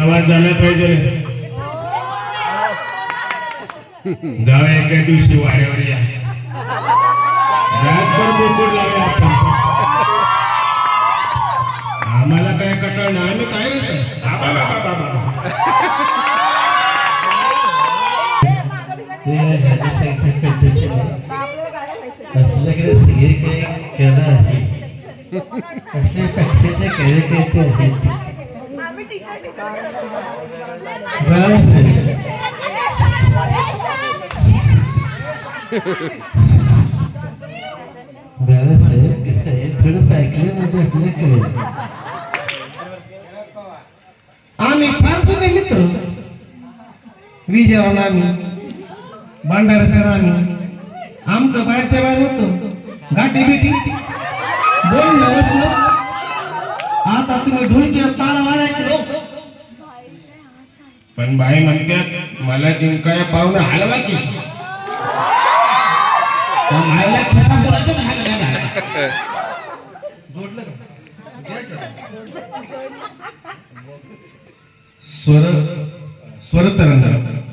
आवाज झाला पाहिजे जाऊ एका दिवशी वाड्यावर या रातभर बोकड लावे आपण आम्हाला काय कटळणं आम्ही काय रे आपल्याकडे सगळे काही कला आहे कसल्या पक्षाचे कार्यकर्ते आहेत बाळासाहेब कसं आहे थोडं ऐकल्यामध्ये आपल्याला कळेल आम्ही फार जुने मित्र विजयावर आम्ही भांडार सर आम्ही आमचं बाहेरच्या बाहेर होतं गाठी बिठी बोलणं बसलं आता तुम्ही ढोळीच्या तारा वाळ्या पण बाई म्हणतात मला जिंकाया पाहुणं हलवा की मायला खिसा बोलायचं हलवा जोडलं स्वर तरंग